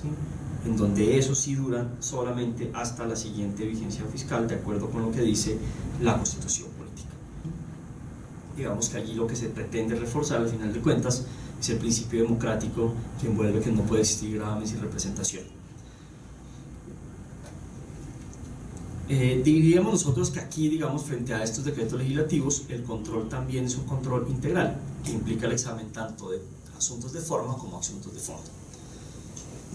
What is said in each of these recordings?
¿sí? En donde esos sí duran solamente hasta la siguiente vigencia fiscal, de acuerdo con lo que dice la Constitución política. Digamos que allí lo que se pretende reforzar al final de cuentas es el principio democrático que envuelve que no puede existir gravamen sin representación. Diríamos nosotros que aquí, digamos, frente a estos decretos legislativos, el control también es un control integral, que implica el examen tanto de asuntos de forma como asuntos de fondo.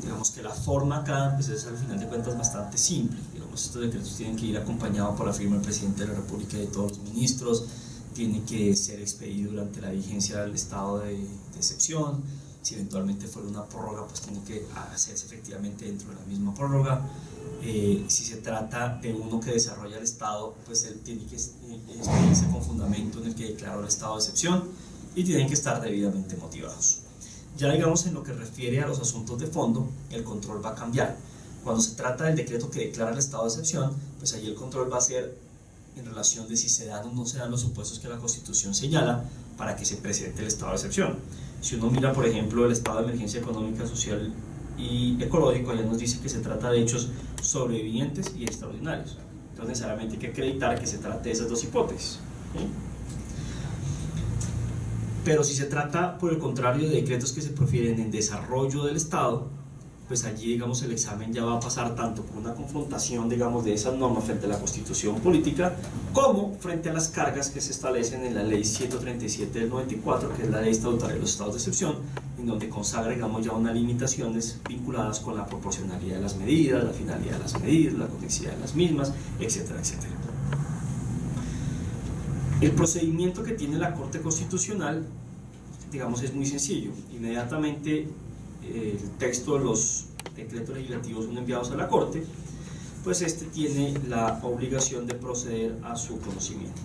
Digamos que la forma acá pues es al final de cuentas bastante simple. Digamos, estos decretos tienen que ir acompañados por la firma del presidente de la República y de todos los ministros, tiene que ser expedido durante la vigencia del estado de excepción. Si eventualmente fuera una prórroga, pues tiene que hacerse efectivamente dentro de la misma prórroga. Si se trata de uno que desarrolla el estado, pues él tiene que expedirse con fundamento en el que declaró el estado de excepción y tienen que estar debidamente motivados. Ya digamos en lo que refiere a los asuntos de fondo, el control va a cambiar. Cuando se trata del decreto que declara el estado de excepción, pues allí el control va a ser en relación de si se dan o no se dan los supuestos que la Constitución señala para que se presente el estado de excepción. Si uno mira, por ejemplo, el estado de emergencia económica, social y ecológico, allá nos dice que se trata de hechos sobrevivientes y extraordinarios. Entonces necesariamente hay que acreditar que se trata de esas dos hipótesis, ¿sí? Pero si se trata, por el contrario, de decretos que se profieren en desarrollo del Estado, pues allí, digamos, el examen ya va a pasar tanto por una confrontación, digamos, de esas normas frente a la Constitución política, como frente a las cargas que se establecen en la Ley 137 del 94, que es la Ley Estatutaria de los Estados de Excepción, en donde consagra, digamos, ya unas limitaciones vinculadas con la proporcionalidad de las medidas, la finalidad de las medidas, la conexidad de las mismas, etcétera, etcétera. El procedimiento que tiene la Corte Constitucional, digamos, es muy sencillo. Inmediatamente el texto de los decretos legislativos son enviados a la Corte, pues este tiene la obligación de proceder a su conocimiento.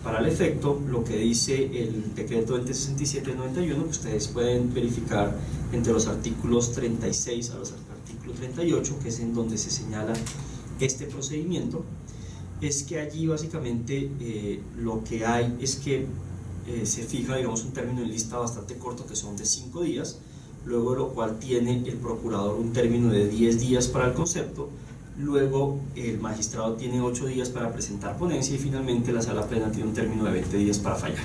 Para el efecto, lo que dice el decreto 2067-91, que ustedes pueden verificar entre los artículos 36 a los artículos 38, que es en donde se señala este procedimiento, es que allí básicamente lo que hay es que se fija, digamos, un término en lista bastante corto, que son de 5 días, luego de lo cual tiene el procurador un término de 10 días para el concepto, luego el magistrado tiene 8 días para presentar ponencia y finalmente la sala plena tiene un término de 20 días para fallar.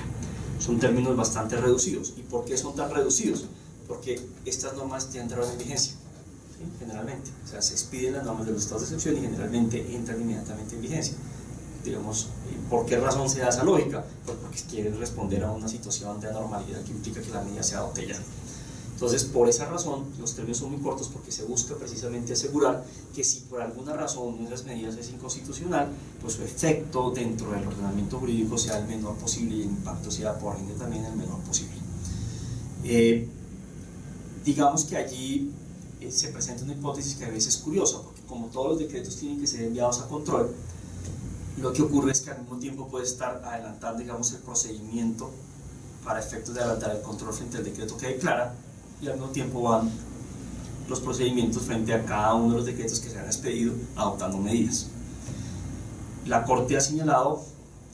Son términos bastante reducidos. ¿Y por qué son tan reducidos? Porque estas normas ya entraron en vigencia, ¿sí? Generalmente, o sea, se expiden las normas de los estados de excepción y generalmente entran inmediatamente en vigencia. Digamos, ¿por qué razón se da esa lógica? Pues porque quieren responder a una situación de anormalidad que implica que la medida se adopte ya. Entonces, por esa razón, los términos son muy cortos, porque se busca precisamente asegurar que si por alguna razón una de esas medidas es inconstitucional, pues su efecto dentro del ordenamiento jurídico sea el menor posible y el impacto sea por ende también el menor posible. Digamos que allí se presenta una hipótesis que a veces es curiosa, porque como todos los decretos tienen que ser enviados a control, lo que ocurre es que al mismo tiempo puede estar adelantando, digamos, el procedimiento para efectos de adelantar el control frente al decreto que declara, y al mismo tiempo van los procedimientos frente a cada uno de los decretos que se han expedido adoptando medidas. La Corte ha señalado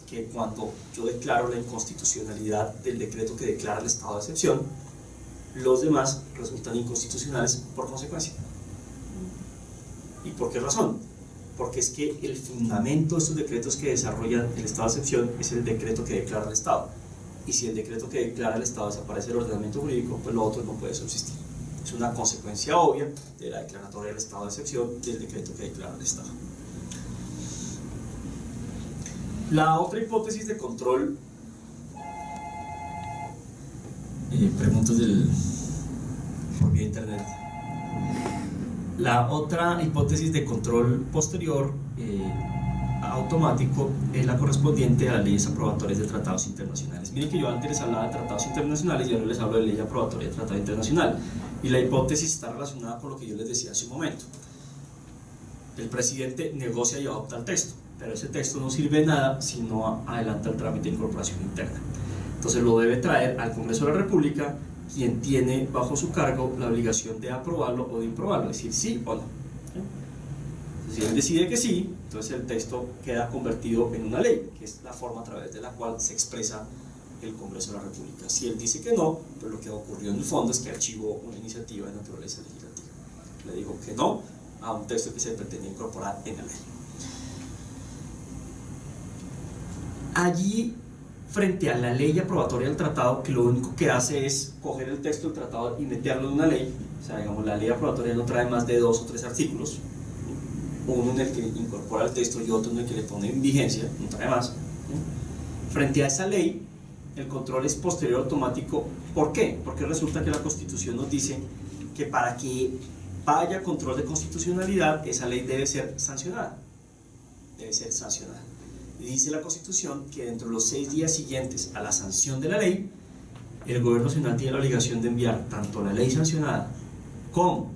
que cuando yo declaro la inconstitucionalidad del decreto que declara el estado de excepción, los demás resultan inconstitucionales por consecuencia. ¿Y por qué razón? Porque es que el fundamento de estos decretos que desarrollan el estado de excepción es el decreto que declara el estado, y si el decreto que declara el estado desaparece del ordenamiento jurídico, pues lo otro no puede subsistir. Es una consecuencia obvia de la declaratoria del estado de excepción del decreto que declara el estado. La otra hipótesis de control, preguntas por vía internet. La otra hipótesis de control posterior automático es la correspondiente a las leyes aprobatorias de tratados internacionales. Miren que yo antes les hablaba de tratados internacionales y ahora les hablo de ley aprobatoria de tratado internacional, y la hipótesis está relacionada con lo que yo les decía hace un momento. El presidente negocia y adopta el texto, pero ese texto no sirve de nada si no adelanta el trámite de incorporación interna. Entonces lo debe traer al Congreso de la República, quien tiene bajo su cargo la obligación de aprobarlo o de improbarlo, es decir, sí o no. Si él decide que sí, entonces el texto queda convertido en una ley, que es la forma a través de la cual se expresa el Congreso de la República. Si él dice que no, pues lo que ocurrió en el fondo es que archivó una iniciativa de naturaleza legislativa. le dijo que no a un texto que se pretendía incorporar en la ley. Allí, frente a la ley aprobatoria del tratado, que lo único que hace es coger el texto del tratado y meterlo en una ley, o sea, digamos, la ley aprobatoria no trae más de 2 o 3 artículos, uno en el que incorpora el texto y otro en el que le pone en vigencia, no trae más. Frente a esa ley, el control es posterior automático. ¿Por qué? Porque resulta que la Constitución nos dice que para que haya control de constitucionalidad, esa ley debe ser sancionada. Debe ser sancionada. Y dice la Constitución que dentro de los 6 días siguientes a la sanción de la ley, el Gobierno Nacional tiene la obligación de enviar tanto la ley sancionada como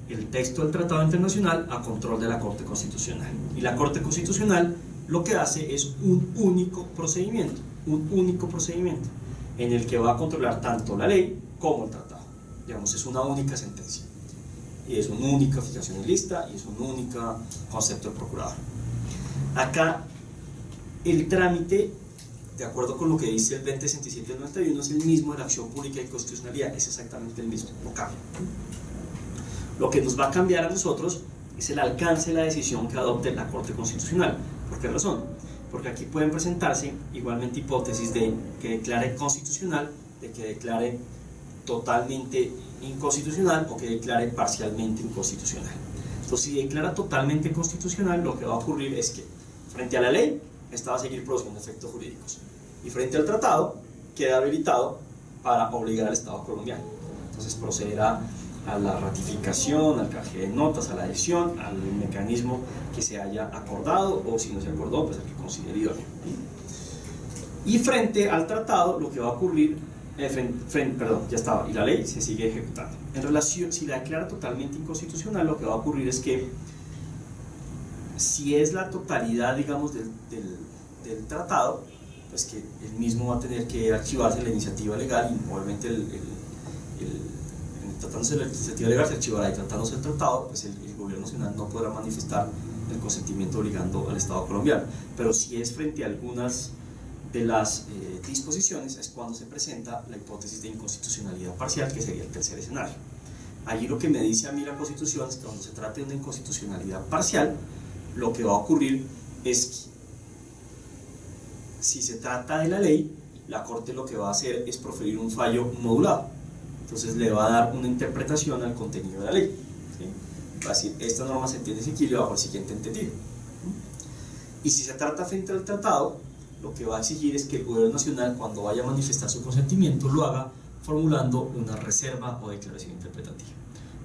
el texto del Tratado Internacional a control de la Corte Constitucional. Y la Corte Constitucional lo que hace es un único procedimiento en el que va a controlar tanto la ley como el tratado. Digamos, es una única sentencia y es una única fijación de lista y es un único concepto de procurador. Acá el trámite, de acuerdo con lo que dice el 2067 del 91, es el mismo de la acción pública y constitucionalidad, es exactamente el mismo, no cambia. Lo que nos va a cambiar a nosotros es el alcance de la decisión que adopte la Corte Constitucional. ¿Por qué razón? Porque aquí pueden presentarse igualmente hipótesis de que declare constitucional, de que declare totalmente inconstitucional o que declare parcialmente inconstitucional. Entonces, si declara totalmente constitucional, lo que va a ocurrir es que frente a la ley, esta va a seguir produciendo efectos jurídicos, y frente al tratado queda habilitado para obligar al Estado colombiano. Entonces procederá a la ratificación, al canje de notas, a la adhesión, al mecanismo que se haya acordado, o si no se acordó, pues al que considere idóneo. Y frente al tratado, lo que va a ocurrir, ya estaba, y la ley se sigue ejecutando. En relación, si la declara totalmente inconstitucional, lo que va a ocurrir es que, si es la totalidad, digamos, del tratado, pues que el mismo va a tener que archivarse la iniciativa legal, y obviamente tratándose de la iniciativa legal se archivará, y tratándose del tratado, pues el Gobierno Nacional no podrá manifestar el consentimiento obligando al Estado colombiano. Pero si es frente a algunas de las disposiciones, es cuando se presenta la hipótesis de inconstitucionalidad parcial, que sería el tercer escenario. Allí lo que me dice a mí la Constitución es que cuando se trate de una inconstitucionalidad parcial, lo que va a ocurrir es que, si se trata de la ley, la Corte lo que va a hacer es proferir un fallo modulado. Entonces le va a dar una interpretación al contenido de la ley, ¿sí? Va a decir, esta norma se entiende equilibrio bajo el siguiente entendido. Y si se trata frente al tratado, lo que va a exigir es que el Gobierno Nacional, cuando vaya a manifestar su consentimiento, lo haga formulando una reserva o declaración interpretativa.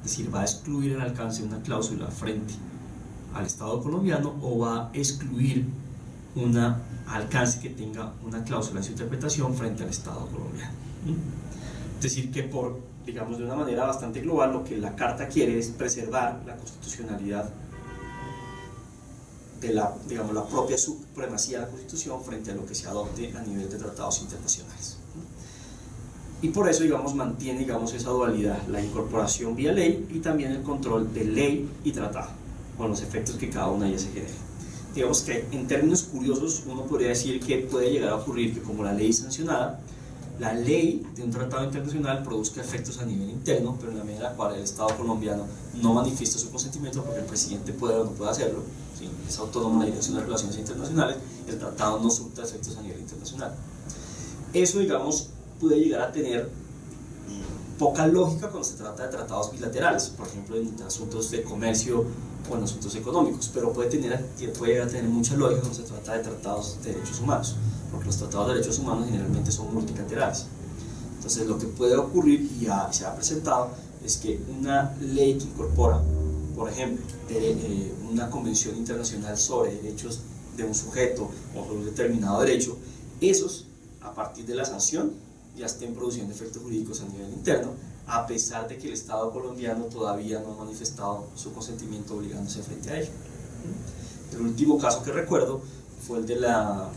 Es decir, va a excluir el alcance de una cláusula frente al Estado colombiano, o va a excluir un alcance que tenga una cláusula en su interpretación frente al Estado colombiano. Es decir, que digamos, de una manera bastante global, lo que la Carta quiere es preservar la constitucionalidad de la propia supremacía de la Constitución frente a lo que se adopte a nivel de tratados internacionales. Y por eso, digamos, mantiene, digamos, esa dualidad, la incorporación vía ley y también el control de ley y tratado, con los efectos que cada una de ellas se genera. Digamos que en términos curiosos uno podría decir que puede llegar a ocurrir que, como la ley es sancionada, la ley de un tratado internacional produzca efectos a nivel interno, pero en la medida en la cual el Estado colombiano no manifiesta su consentimiento, porque el presidente puede o no puede hacerlo, ¿sí? Es autónomo la Dirección de Relaciones Internacionales, el tratado no surta efectos a nivel internacional. Eso, digamos, puede llegar a tener poca lógica cuando se trata de tratados bilaterales, por ejemplo en asuntos de comercio o en asuntos económicos, pero puede llegar a tener mucha lógica cuando se trata de tratados de derechos humanos, porque los tratados de derechos humanos generalmente son multilaterales. Entonces, lo que puede ocurrir, y ya se ha presentado, es que una ley que incorpora, por ejemplo, una convención internacional sobre derechos de un sujeto o sobre un determinado derecho, esos, a partir de la sanción, ya estén produciendo efectos jurídicos a nivel interno, a pesar de que el Estado colombiano todavía no ha manifestado su consentimiento obligándose frente a ello. El último caso que recuerdo fue el de la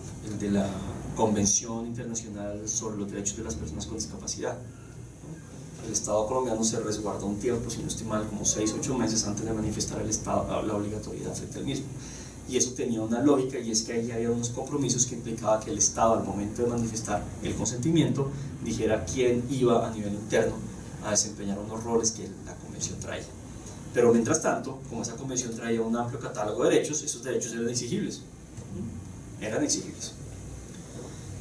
Convención Internacional sobre los Derechos de las Personas con Discapacidad. El Estado colombiano se resguardó un tiempo, si no estoy mal, como 6 o 8 meses antes de manifestar el Estado la obligatoriedad frente al mismo. Y eso tenía una lógica, y es que ahí había unos compromisos que implicaba que el Estado, al momento de manifestar el consentimiento, dijera quién iba a nivel interno a desempeñar unos roles que la Convención traía. Pero mientras tanto, como esa convención traía un amplio catálogo de derechos, esos derechos eran exigibles. Eran exigibles.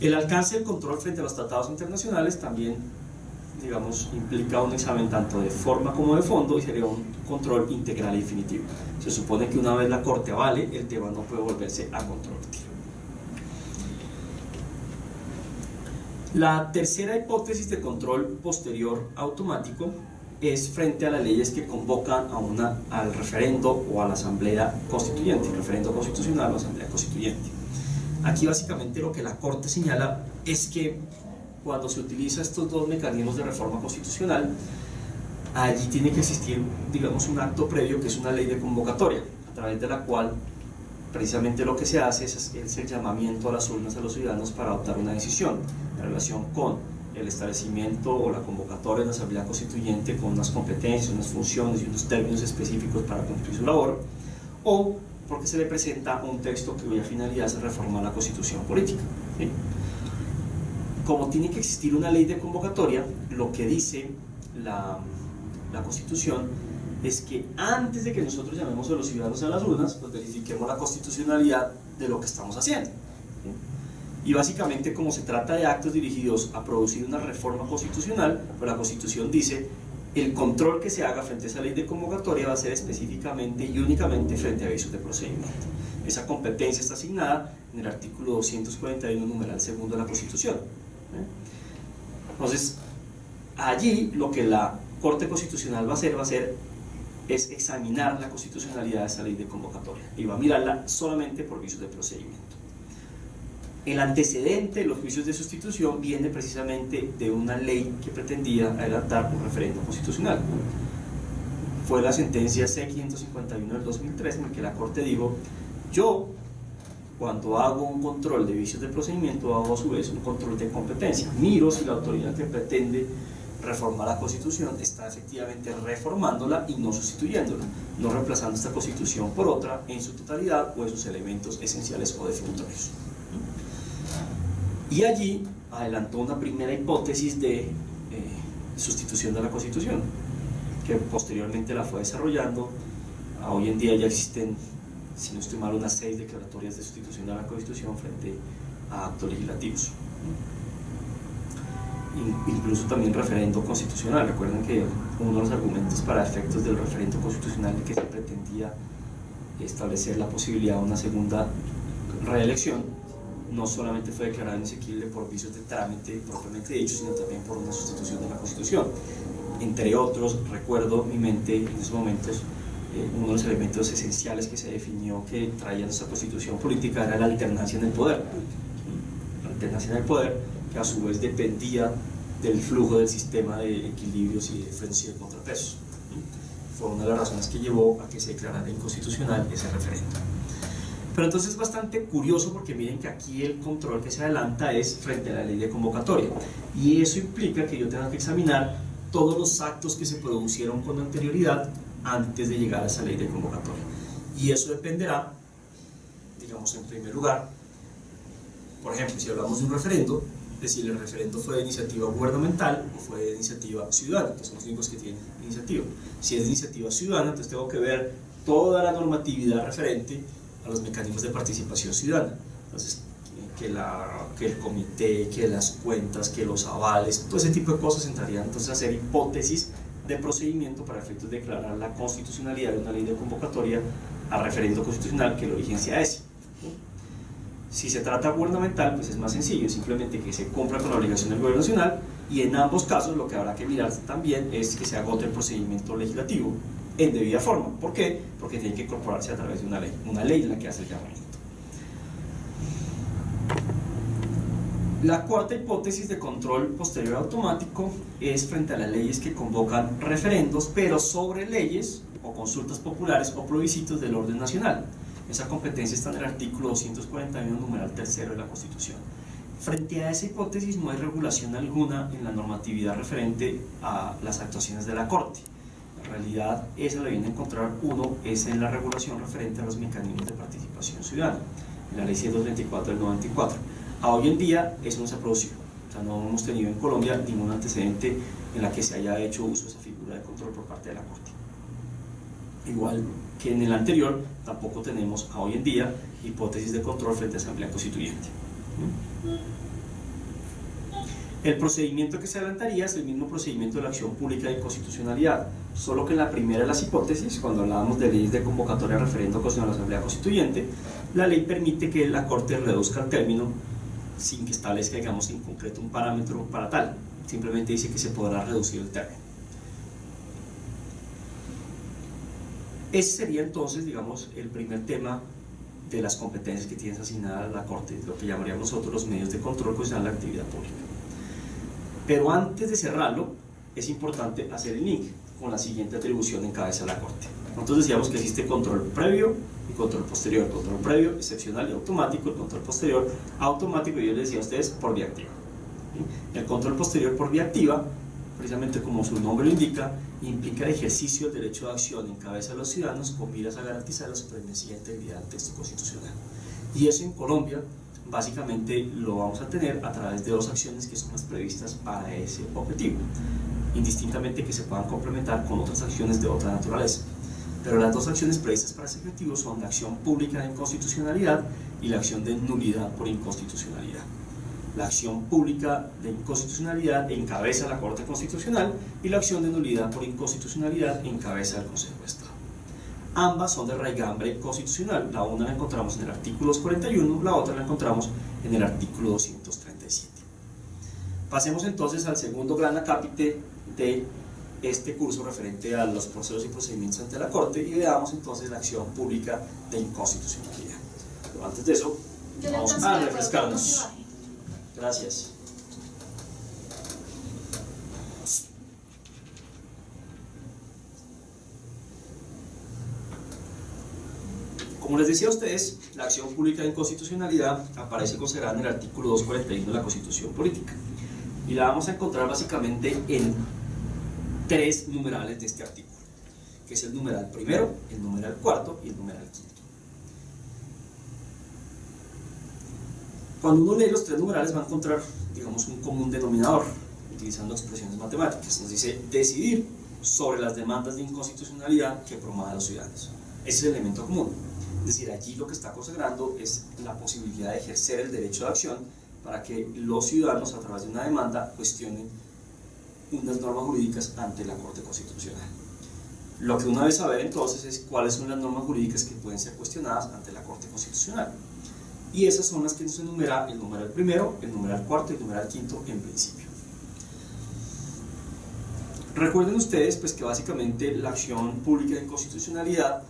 El alcance del control frente a los tratados internacionales también, digamos, implica un examen tanto de forma como de fondo y sería un control integral y definitivo. Se supone que una vez la Corte avale, el tema no puede volverse a controvertir. La tercera hipótesis de control posterior automático es frente a las leyes que convocan al referendo o a la asamblea constituyente, referendo constitucional o asamblea constituyente. Aquí básicamente lo que la Corte señala es que cuando se utiliza estos dos mecanismos de reforma constitucional, allí tiene que existir, digamos, un acto previo que es una ley de convocatoria, a través de la cual precisamente lo que se hace es el llamamiento a las urnas a los ciudadanos para adoptar una decisión en relación con el establecimiento o la convocatoria de la Asamblea Constituyente con unas competencias, unas funciones y unos términos específicos para cumplir su labor, o porque se le presenta un texto cuya finalidad es reformar la Constitución política. ¿Sí? Como tiene que existir una ley de convocatoria, lo que dice la Constitución es que antes de que nosotros llamemos a los ciudadanos a las urnas, pues verifiquemos la constitucionalidad de lo que estamos haciendo. ¿Sí? Y básicamente, como se trata de actos dirigidos a producir una reforma constitucional, pues la Constitución dice el control que se haga frente a esa ley de convocatoria va a ser específicamente y únicamente frente a avisos de procedimiento. Esa competencia está asignada en el artículo 241, numeral segundo de la Constitución. Entonces, allí lo que la Corte Constitucional va a hacer es examinar la constitucionalidad de esa ley de convocatoria y va a mirarla solamente por vicios de procedimiento. El antecedente de los juicios de sustitución viene precisamente de una ley que pretendía adelantar un referendo constitucional. Fue la sentencia C-551 del 2003 en la que la Corte dijo: yo, cuando hago un control de vicios de procedimiento, hago a su vez un control de competencia. Miro si la autoridad que pretende reformar la Constitución está efectivamente reformándola y no sustituyéndola, no reemplazando esta Constitución por otra en su totalidad o en sus elementos esenciales o definitorios. Y allí adelantó una primera hipótesis de sustitución de la Constitución, que posteriormente la fue desarrollando. Hoy en día ya existen, si no estoy mal, unas 6 declaratorias de sustitución de la Constitución frente a actos legislativos. Incluso también referendo constitucional. Recuerden que uno de los argumentos para efectos del referendo constitucional es que se pretendía establecer la posibilidad de una segunda reelección. No solamente fue declarado inexequible por vicios de trámite propiamente dicho, sino también por una sustitución de la Constitución. Entre otros, recuerdo en mi mente en esos momentos uno de los elementos esenciales que se definió que traía nuestra Constitución política era la alternancia en el poder. La alternancia en el poder, que a su vez dependía del flujo del sistema de equilibrios y de diferencia de contrapesos. Fue una de las razones que llevó a que se declarara inconstitucional ese referendo. Pero entonces es bastante curioso porque miren que aquí el control que se adelanta es frente a la ley de convocatoria, y eso implica que yo tenga que examinar todos los actos que se producieron con anterioridad antes de llegar a esa ley de convocatoria, y eso dependerá, digamos, en primer lugar, por ejemplo, si hablamos de un referendo, de si el referendo fue de iniciativa gubernamental o fue de iniciativa ciudadana, que son los únicos que tienen iniciativa. Si es de iniciativa ciudadana, entonces tengo que ver toda la normatividad referente a los mecanismos de participación ciudadana. Entonces, que el comité, que las cuentas, que los avales, todo ese tipo de cosas entrarían entonces a hacer hipótesis de procedimiento para efectos de declarar la constitucionalidad de una ley de convocatoria a referendo constitucional que lo vigencia ese. Si se trata gubernamental, pues es más sencillo, simplemente que se cumpla con la obligación del gobierno nacional, y en ambos casos lo que habrá que mirar también es que se agote el procedimiento legislativo en debida forma. ¿Por qué? Porque tiene que incorporarse a través de una ley en la que hace el llamamiento. La cuarta hipótesis de control posterior automático es frente a las leyes que convocan referendos, pero sobre leyes o consultas populares o plebiscitos del orden nacional. Esa competencia está en el artículo 241, numeral tercero de la Constitución. Frente a esa hipótesis no hay regulación alguna en la normatividad referente a las actuaciones de la Corte. En realidad, esa la viene a encontrar uno es en la regulación referente a los mecanismos de participación ciudadana, en la ley 134 del 94. A hoy en día eso no se ha producido, o sea, no hemos tenido en Colombia ningún antecedente en la que se haya hecho uso de esa figura de control por parte de la Corte. Igual que en el anterior, tampoco tenemos hoy en día hipótesis de control frente a Asamblea Constituyente. El procedimiento que se adelantaría es el mismo procedimiento de la acción pública de inconstitucionalidad, solo que en la primera de las hipótesis, cuando hablábamos de leyes de convocatoria a referendo constitucional a la Asamblea Constituyente, la ley permite que la Corte reduzca el término sin que establezca, digamos, en concreto un parámetro para tal. Simplemente dice que se podrá reducir el término. Ese sería entonces, digamos, el primer tema de las competencias que tiene asignada la Corte, lo que llamaríamos nosotros los medios de control constitucional de la actividad pública. Pero antes de cerrarlo, es importante hacer el link con la siguiente atribución en cabeza de la Corte. Nosotros decíamos que existe control previo y control posterior. Control previo, excepcional y automático. El control posterior, automático, y yo les decía a ustedes, por vía activa. El control posterior por vía activa, precisamente como su nombre lo indica, implica el ejercicio del derecho de acción en cabeza de los ciudadanos con miras a garantizar la supremacía e integridad del texto constitucional. Y eso en Colombia básicamente lo vamos a tener a través de dos acciones que son las previstas para ese objetivo, indistintamente que se puedan complementar con otras acciones de otra naturaleza. Pero las dos acciones previstas para ese objetivo son la acción pública de inconstitucionalidad y la acción de nulidad por inconstitucionalidad. La acción pública de inconstitucionalidad encabeza la Corte Constitucional y la acción de nulidad por inconstitucionalidad encabeza el Consejo de Estado. Ambas son de raigambre constitucional. La una la encontramos en el artículo 241, la otra la encontramos en el artículo 237. Pasemos entonces al segundo gran acápite de este curso referente a los procesos y procedimientos ante la Corte y veamos entonces la acción pública de inconstitucionalidad. Pero antes de eso, vamos a refrescarnos. Gracias. Como les decía a ustedes, la acción pública de inconstitucionalidad aparece consagrada en el artículo 241 de la Constitución Política y la vamos a encontrar básicamente en tres numerales de este artículo, que es el numeral primero, el numeral cuarto y el numeral quinto. Cuando uno lee los tres numerales va a encontrar, digamos, un común denominador, utilizando expresiones matemáticas. Nos dice decidir sobre las demandas de inconstitucionalidad que promuevan los ciudadanos. Ese es el elemento común. Es decir, allí lo que está consagrando es la posibilidad de ejercer el derecho de acción para que los ciudadanos, a través de una demanda, cuestionen unas normas jurídicas ante la Corte Constitucional. Lo que uno debe saber entonces es cuáles son las normas jurídicas que pueden ser cuestionadas ante la Corte Constitucional. Y esas son las que nos enumera el numeral primero, el numeral cuarto y el numeral quinto en principio. Recuerden ustedes pues, que básicamente la acción pública de inconstitucionalidad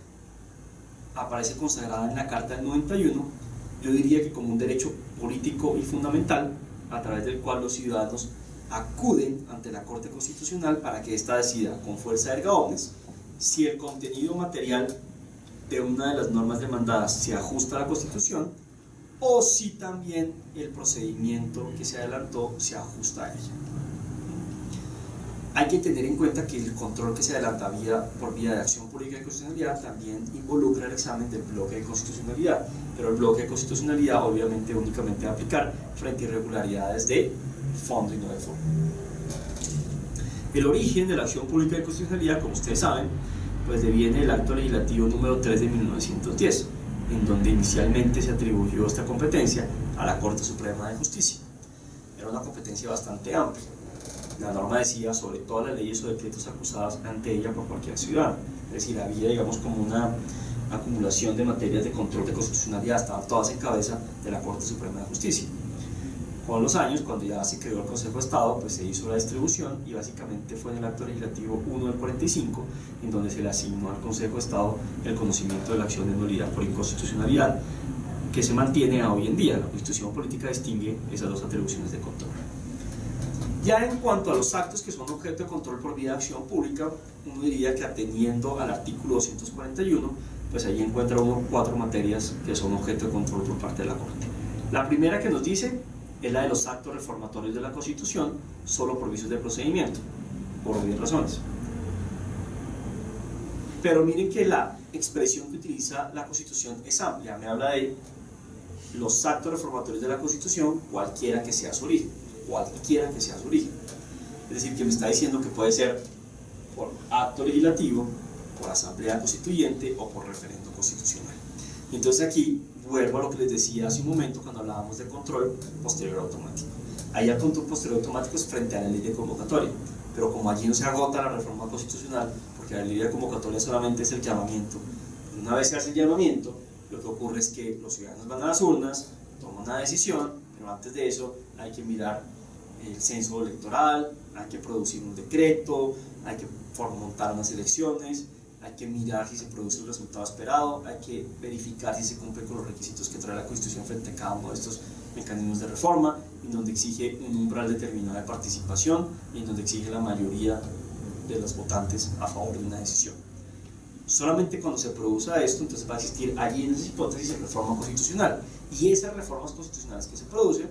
aparece consagrada en la Carta del 91, yo diría que como un derecho político y fundamental, a través del cual los ciudadanos acuden ante la Corte Constitucional para que ésta decida con fuerza erga omnes si el contenido material de una de las normas demandadas se ajusta a la Constitución o si también el procedimiento que se adelantó se ajusta a ella. Hay que tener en cuenta que el control que se adelanta por vía de acción pública de constitucionalidad también involucra el examen del bloque de constitucionalidad, pero el bloque de constitucionalidad obviamente únicamente va a aplicar frente a irregularidades de fondo y no de forma. El origen de la acción pública de constitucionalidad, como ustedes saben, pues deviene del acto legislativo número 3 de 1910, en donde inicialmente se atribuyó esta competencia a la Corte Suprema de Justicia. Era una competencia bastante amplia. La norma decía sobre todas las leyes o decretos acusados ante ella por cualquier ciudadano. Es decir, había, digamos, como una acumulación de materias de control de constitucionalidad, estaban todas en cabeza de la Corte Suprema de Justicia. Con los años, cuando ya se creó el Consejo de Estado, pues se hizo la distribución y básicamente fue en el acto legislativo 1 del 45, en donde se le asignó al Consejo de Estado el conocimiento de la acción de nulidad por inconstitucionalidad, que se mantiene a hoy en día. La Constitución Política distingue esas dos atribuciones de control. Ya en cuanto a los actos que son objeto de control por vía de acción pública, uno diría que ateniendo al artículo 241, pues ahí encuentra uno 4 materias que son objeto de control por parte de la Corte. La primera que nos dice es la de los actos reformatorios de la Constitución, solo por vicios de procedimiento, por obvias razones. Pero miren que la expresión que utiliza la Constitución es amplia, me habla de los actos reformatorios de la Constitución, cualquiera que sea su origen. Cualquiera que sea su origen. Es decir, que me está diciendo que puede ser por acto legislativo, por asamblea constituyente o por referendo constitucional. Entonces aquí vuelvo a lo que les decía hace un momento cuando hablábamos de control posterior automático. Ahí el control posterior automático es frente a la ley de convocatoria, pero como allí no se agota la reforma constitucional, porque la ley de convocatoria solamente es el llamamiento. Una vez se hace el llamamiento, lo que ocurre es que los ciudadanos van a las urnas, toman una decisión, pero antes de eso hay que mirar el censo electoral, hay que producir un decreto, hay que montar unas elecciones, hay que mirar si se produce el resultado esperado, hay que verificar si se cumple con los requisitos que trae la Constitución frente a cada uno de estos mecanismos de reforma, en donde exige un umbral determinado de participación y en donde exige la mayoría de los votantes a favor de una decisión. Solamente cuando se produzca esto, entonces va a existir allí en esas hipótesis de reforma constitucional, y esas reformas constitucionales que se producen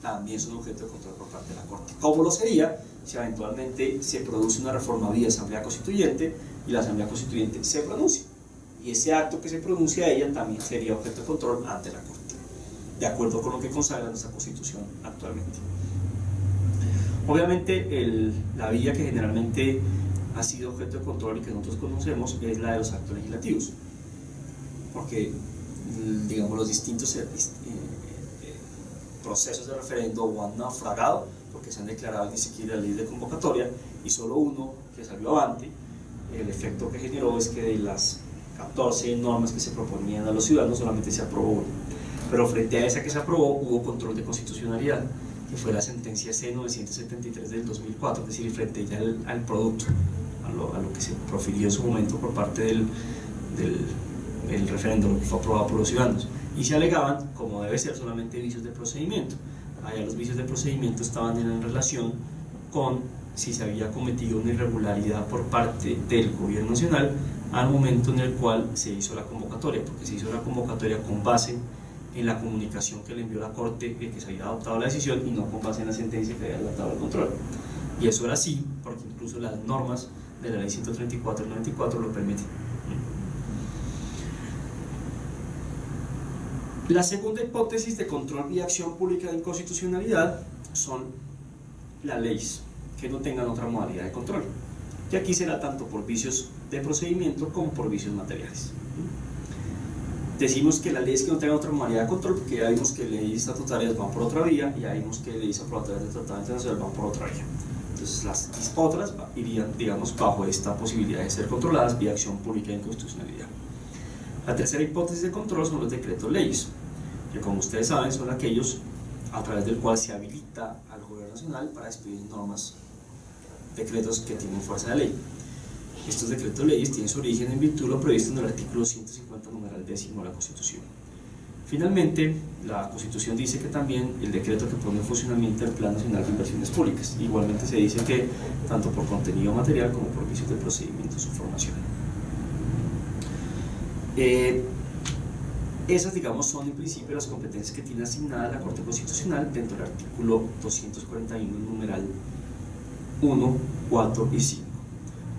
también son objeto de control por parte de la Corte. ¿Cómo lo sería si eventualmente se produce una reforma vía Asamblea Constituyente y la Asamblea Constituyente se pronuncia? Y ese acto que se pronuncia a ella también sería objeto de control ante la Corte, de acuerdo con lo que consagra nuestra Constitución actualmente. Obviamente la vía que generalmente ha sido objeto de control y que nosotros conocemos es la de los actos legislativos, porque digamos los distintos procesos de referendo o han naufragado porque se han declarado ni siquiera la ley de convocatoria, y solo uno que salió avante. El efecto que generó es que de las 14 normas que se proponían a los ciudadanos solamente se aprobó una, pero frente a esa que se aprobó hubo control de constitucionalidad, que fue la sentencia C-973 del 2004, es decir, frente ya al producto, a lo que se profirió en su momento por parte del referéndum que fue aprobado por los ciudadanos, y se alegaban, como debe ser, solamente vicios de procedimiento. Allá los vicios de procedimiento estaban en relación con si se había cometido una irregularidad por parte del gobierno nacional al momento en el cual se hizo la convocatoria, porque se hizo la convocatoria con base en la comunicación que le envió la Corte de que se había adoptado la decisión y no con base en la sentencia que había adoptado el control. Y eso era así porque incluso las normas de la ley 134 y 94 lo permiten. La segunda hipótesis de control vía acción pública de inconstitucionalidad son las leyes que no tengan otra modalidad de control, que aquí será tanto por vicios de procedimiento como por vicios materiales. Decimos que las leyes que no tengan otra modalidad de control porque ya vimos que leyes estatutarias van por otra vía y ya vimos que leyes aprobatorias de tratado internacional van por otra vía. Entonces las otras irían, digamos, bajo esta posibilidad de ser controladas vía acción pública de inconstitucionalidad. La tercera hipótesis de control son los decretos leyes, que como ustedes saben son aquellos a través del cual se habilita al gobierno nacional para expedir normas, decretos que tienen fuerza de ley. Estos decretos leyes tienen su origen en virtud de lo previsto en el artículo 150 numeral 10 de la Constitución. Finalmente, la Constitución dice que también el decreto que pone en funcionamiento el Plan Nacional de Inversiones Públicas. Igualmente se dice que tanto por contenido material como por vicios de procedimiento su formación. Esas, digamos, son en principio las competencias que tiene asignada la Corte Constitucional dentro del artículo 241 numeral 1, 4 y 5.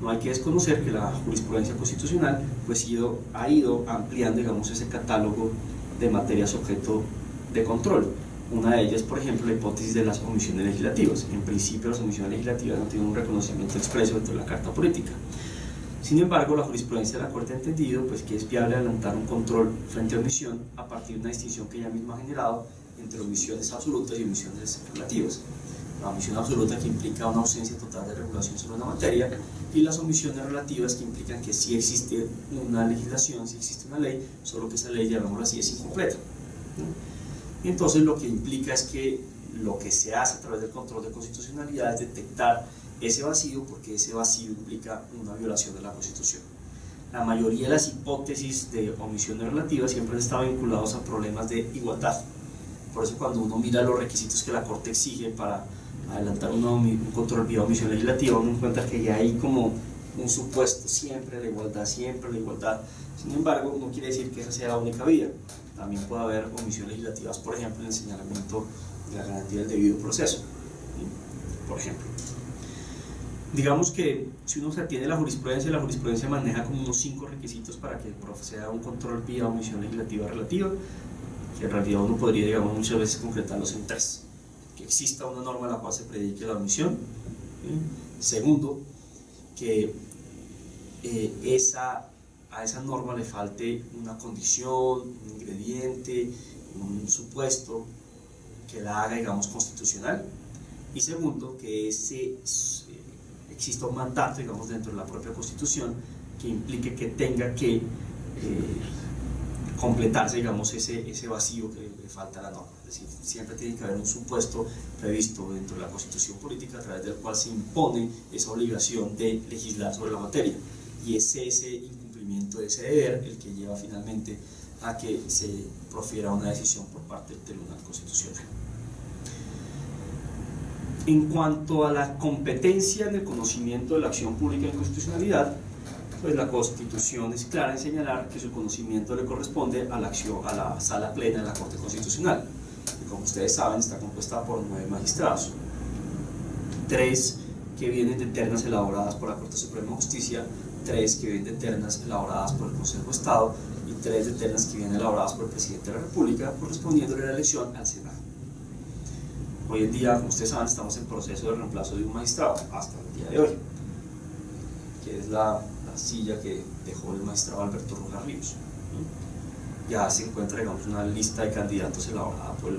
No hay que desconocer que la jurisprudencia constitucional pues ha ido ampliando, digamos, ese catálogo de materias objeto de control. Una de ellas, por ejemplo, la hipótesis de las omisiones legislativas. En principio, las omisiones legislativas no tienen un reconocimiento expreso dentro de la Carta Política. Sin embargo, la jurisprudencia de la Corte ha entendido pues, que es viable adelantar un control frente a omisión a partir de una distinción que ella misma ha generado entre omisiones absolutas y omisiones relativas. La omisión absoluta, que implica una ausencia total de regulación sobre una materia, y las omisiones relativas, que implican que sí existe una legislación, sí existe una ley, solo que esa ley, llamémoslo así, es incompleta. Y entonces lo que implica es que lo que se hace a través del control de constitucionalidad es detectar ese vacío, porque ese vacío implica una violación de la Constitución. La mayoría de las hipótesis de omisiones relativas siempre han estado vinculados a problemas de igualdad. Por eso cuando uno mira los requisitos que la Corte exige para adelantar un control vía omisión legislativa, uno encuentra que ya hay como un supuesto siempre de igualdad, siempre de igualdad. Sin embargo, no quiere decir que esa sea la única vía. También puede haber omisiones legislativas, por ejemplo, en el señalamiento de la garantía del debido proceso, por ejemplo. Digamos que si uno se atiene a la jurisprudencia maneja como unos 5 requisitos para que proceda un control vía omisión legislativa relativa, que en realidad uno podría, digamos, muchas veces concretarlos en 3. Que exista una norma en la cual se predique la omisión. Segundo, que a esa norma le falte una condición, un ingrediente, un supuesto que la haga, digamos, constitucional. Y segundo, que exista un mandato, digamos, dentro de la propia Constitución que implique que tenga que completarse, digamos, ese vacío que le falta a la norma. Es decir, siempre tiene que haber un supuesto previsto dentro de la Constitución política a través del cual se impone esa obligación de legislar sobre la materia. Y es ese incumplimiento de ese deber el que lleva finalmente a que se profiera una decisión por parte del Tribunal Constitucional. En cuanto a la competencia en el conocimiento de la acción pública en constitucionalidad, pues la Constitución es clara en señalar que su conocimiento le corresponde a la sala plena de la Corte Constitucional, que, como ustedes saben, está compuesta por 9 magistrados, 3 que vienen de ternas elaboradas por la Corte Suprema de Justicia, 3 que vienen de ternas elaboradas por el Consejo de Estado y 3 de ternas que vienen elaboradas por el Presidente de la República, correspondiéndole la elección al Senado. Hoy en día, como ustedes saben, estamos en proceso de reemplazo de un magistrado hasta el día de hoy, que es la silla que dejó el magistrado Alberto Rojas Ríos. Ya se encuentra, digamos, una lista de candidatos elaborada por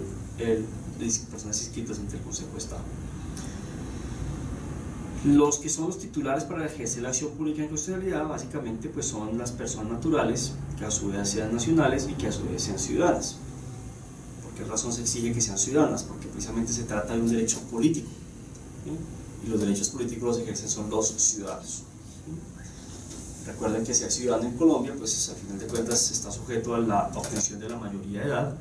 personas inscritas ante el Consejo de Estado. Los que son los titulares para ejercer la acción pública en constitucionalidad, básicamente, pues son las personas naturales, que a su vez sean nacionales y que a su vez sean ciudadanas. ¿Por qué razón se exige que sean ciudadanas? Porque precisamente se trata de un derecho político, ¿sí? Y los derechos políticos los ejercen son los ciudadanos, ¿sí? Recuerden que ser ciudadano en Colombia, pues al final de cuentas está sujeto a la obtención de la mayoría de edad,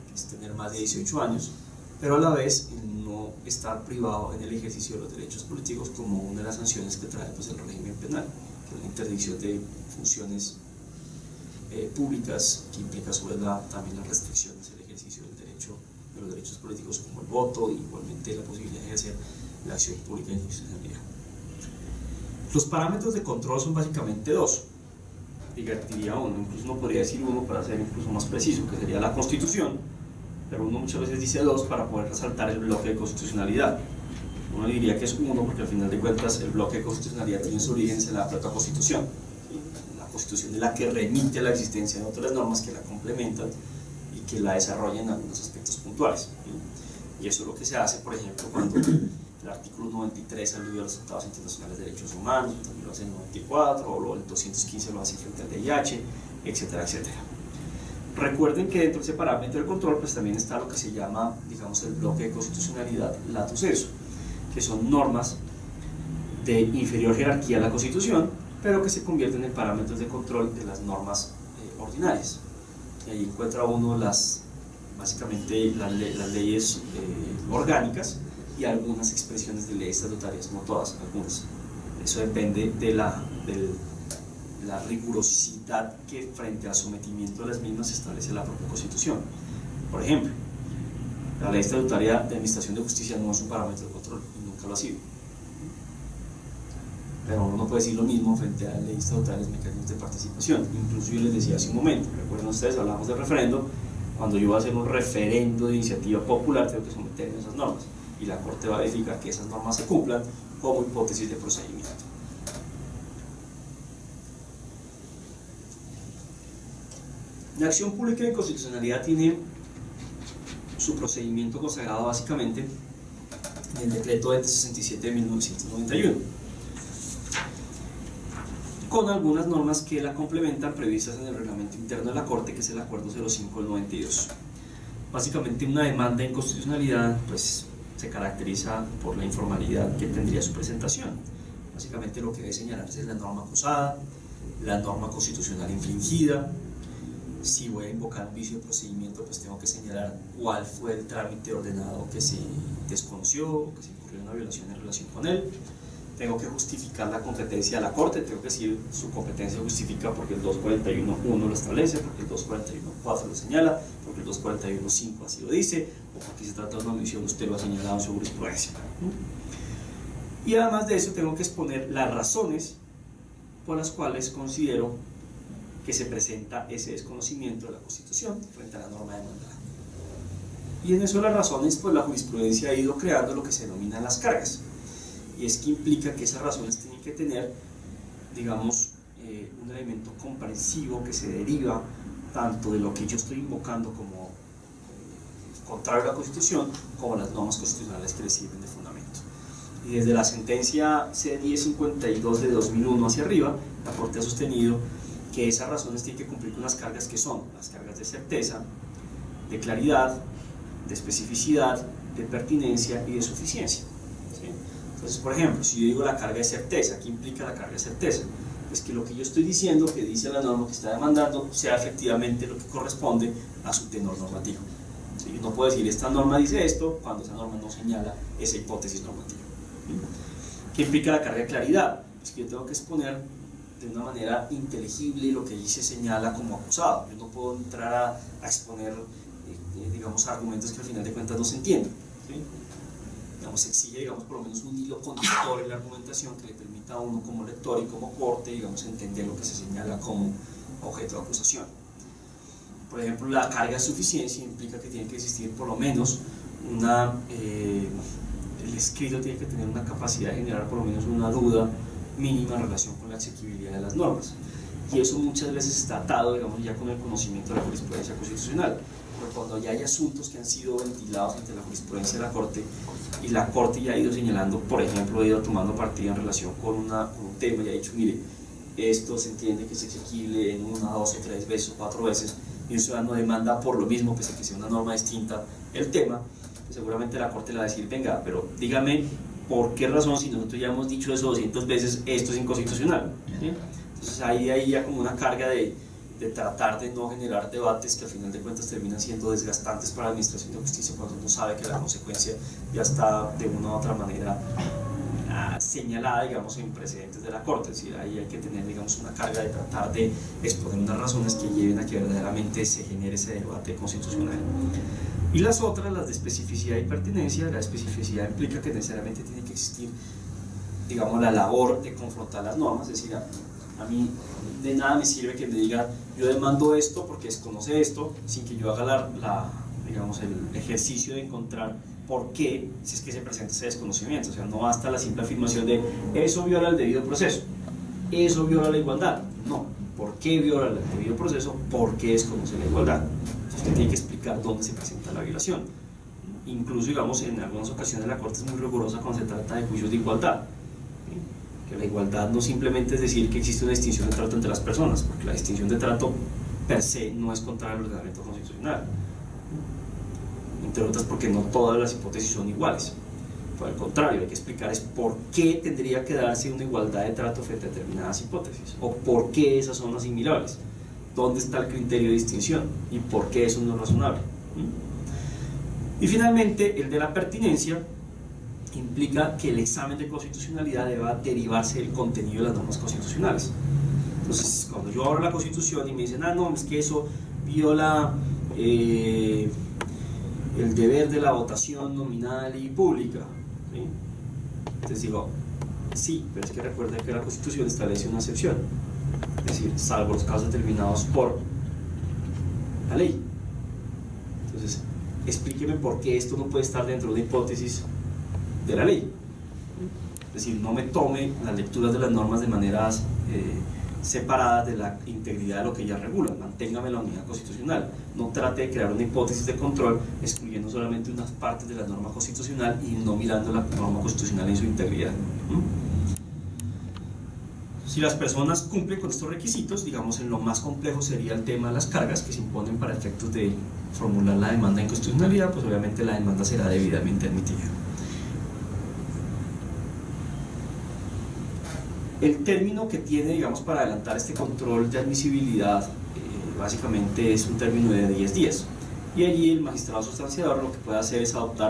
que es tener más de 18 años, pero a la vez no estar privado en el ejercicio de los derechos políticos como una de las sanciones que trae, pues, el régimen penal, que es la interdicción de funciones públicas, que implica sobre también las restricciones del ejercicio de los derechos políticos como el voto, y igualmente la posibilidad de ejercer la acción pública en constitucionalidad. Los parámetros de control son básicamente 2, diría uno, incluso uno podría decir 1 para ser incluso más preciso, que sería la Constitución, pero uno muchas veces dice 2 para poder resaltar el bloque de constitucionalidad. Uno diría que es 1 porque al final de cuentas el bloque de constitucionalidad tiene su origen en la propia Constitución. La Constitución es la que remite la existencia de otras normas que la complementan y que la desarrollan en algunos aspectos puntuales. Y eso es lo que se hace, por ejemplo, cuando el artículo 93 alude a los tratados internacionales de derechos humanos, también lo hace el 94, o el 215 lo hace frente al VIH, etcétera, etcétera. Recuerden que dentro de ese parámetro de control, pues también está lo que se llama, digamos, el bloque de constitucionalidad lato sensu, que son normas de inferior jerarquía a la Constitución, pero que se convierten en parámetros de control de las normas ordinarias. Y ahí encuentra uno básicamente las leyes orgánicas y algunas expresiones de leyes estatutarias, no todas, algunas. Eso depende de la rigurosidad que frente al sometimiento de las mismas establece la propia Constitución. Por ejemplo, la ley estatutaria de administración de justicia no es un parámetro de control y nunca lo ha sido. Pero uno puede decir lo mismo frente a leyes estatutarias de mecanismos de participación. Incluso yo les decía hace un momento, recuerden ustedes, hablamos de referendo, cuando yo voy a hacer un referendo de iniciativa popular tengo que someterme a esas normas y la Corte va a verificar que esas normas se cumplan como hipótesis de procedimiento. La acción pública de constitucionalidad tiene su procedimiento consagrado básicamente en el decreto 2067 de 1991, con algunas normas que la complementan previstas en el reglamento interno de la Corte, que es el Acuerdo 05 del 92. Básicamente una demanda de inconstitucionalidad pues se caracteriza por la informalidad que tendría su presentación. Básicamente lo que debe señalarse es la norma acusada, la norma constitucional infringida. Si voy a invocar un vicio de procedimiento, pues tengo que señalar cuál fue el trámite ordenado que se desconoció o que se incurrió en una violación en relación con él. Tengo que justificar la competencia de la Corte, tengo que decir su competencia justifica porque el 241.1 lo establece, porque el 241.4 lo señala, porque el 241.5 así lo dice, o porque se trata de una omisión, usted lo ha señalado en su jurisprudencia. Y además de eso tengo que exponer las razones por las cuales considero que se presenta ese desconocimiento de la Constitución frente a la norma demandada. Y en eso las razones, pues la jurisprudencia ha ido creando lo que se denominan las cargas, y es que implica que esas razones tienen que tener, digamos, un elemento comprensivo que se deriva tanto de lo que yo estoy invocando como contrario a la Constitución, como las normas constitucionales que le sirven de fundamento. Y desde la sentencia C-1052 de 2001 hacia arriba, la Corte ha sostenido que esas razones tienen que cumplir con unas cargas que son las cargas de certeza, de claridad, de especificidad, de pertinencia y de suficiencia. ¿Sí? Entonces, por ejemplo, si yo digo la carga de certeza, ¿qué implica la carga de certeza? Pues que lo que yo estoy diciendo, que dice la norma que está demandando, sea efectivamente lo que corresponde a su tenor normativo. ¿Sí? No puedo decir esta norma dice esto cuando esa norma no señala esa hipótesis normativa. ¿Sí? ¿Qué implica la carga de claridad? Pues que yo tengo que exponer de una manera inteligible lo que allí se señala como acusado. Yo no puedo entrar a exponer digamos, argumentos que al final de cuentas no se entienden. ¿Sí? Digamos, se exige, digamos, por lo menos un hilo conductor en la argumentación que le permita a uno como lector y como corte, digamos, entender lo que se señala como objeto de acusación. Por ejemplo, la carga de suficiencia implica que tiene que existir por lo menos el escrito tiene que tener una capacidad de generar por lo menos una duda mínima en relación con la asequibilidad de las normas. Y eso muchas veces está atado, digamos, ya con el conocimiento de la jurisprudencia constitucional. Pero cuando ya hay asuntos que han sido ventilados ante la jurisprudencia de la Corte y la Corte ya ha ido señalando, por ejemplo, ha ido tomando partida en relación con un tema y ha dicho, mire, esto se entiende que es exequible en 1, 2 o 3 veces o 4 veces y un ciudadano demanda por lo mismo, pese a que sea una norma distinta el tema, pues seguramente la Corte le va a decir, venga, pero dígame por qué razón, si nosotros ya hemos dicho eso 200 veces, esto es inconstitucional. ¿Sí? Entonces ahí ya como una carga de tratar de no generar debates que al final de cuentas terminan siendo desgastantes para la administración de justicia cuando uno sabe que la consecuencia ya está de una u otra manera señalada, digamos, en precedentes de la Corte. Es decir, ahí hay que tener, digamos, una carga de tratar de exponer unas razones que lleven a que verdaderamente se genere ese debate constitucional. Y las otras, las de especificidad y pertinencia. La especificidad implica que necesariamente tiene que existir, digamos, la labor de confrontar las normas, es decir, a mí de nada me sirve que me diga yo demando esto porque desconoce esto sin que yo haga digamos, el ejercicio de encontrar por qué, si es que se presenta ese desconocimiento. O sea, no basta la simple afirmación de eso viola el debido proceso, eso viola la igualdad. No, ¿por qué viola el debido proceso? ¿Por qué desconoce la igualdad? Entonces usted tiene que explicar dónde se presenta la violación. Incluso, digamos, en algunas ocasiones la Corte es muy rigurosa cuando se trata de juicios de igualdad. Que la igualdad no simplemente es decir que existe una distinción de trato entre las personas, porque la distinción de trato per se no es contraria al ordenamiento constitucional, entre otras porque no todas las hipótesis son iguales. Por el contrario, hay que explicar es por qué tendría que darse una igualdad de trato frente a determinadas hipótesis, o por qué esas son asimilables, dónde está el criterio de distinción y por qué eso no es razonable. Y finalmente, el de la pertinencia implica que el examen de constitucionalidad deba derivarse del contenido de las normas constitucionales. Entonces, cuando yo abro la Constitución y me dicen, no, es que eso viola el deber de la votación nominal y pública, ¿sí? Entonces digo, sí, pero es que recuerden que la Constitución establece una excepción, es decir, salvo los casos determinados por la ley. Entonces, explíqueme por qué esto no puede estar dentro de una hipótesis de la ley. Es decir, no me tome las lecturas de las normas de maneras separadas de la integridad de lo que ya regulan, manténgame la unidad constitucional, no trate de crear una hipótesis de control excluyendo solamente unas partes de la norma constitucional y no mirando la norma constitucional en su integridad. Si las personas cumplen con estos requisitos, digamos, en lo más complejo sería el tema de las cargas que se imponen para efectos de formular la demanda de inconstitucionalidad, pues obviamente la demanda será debidamente admitida. El término que tiene, digamos, para adelantar este control de admisibilidad básicamente es un término de 10 días y allí el magistrado sustanciador lo que puede hacer es adoptar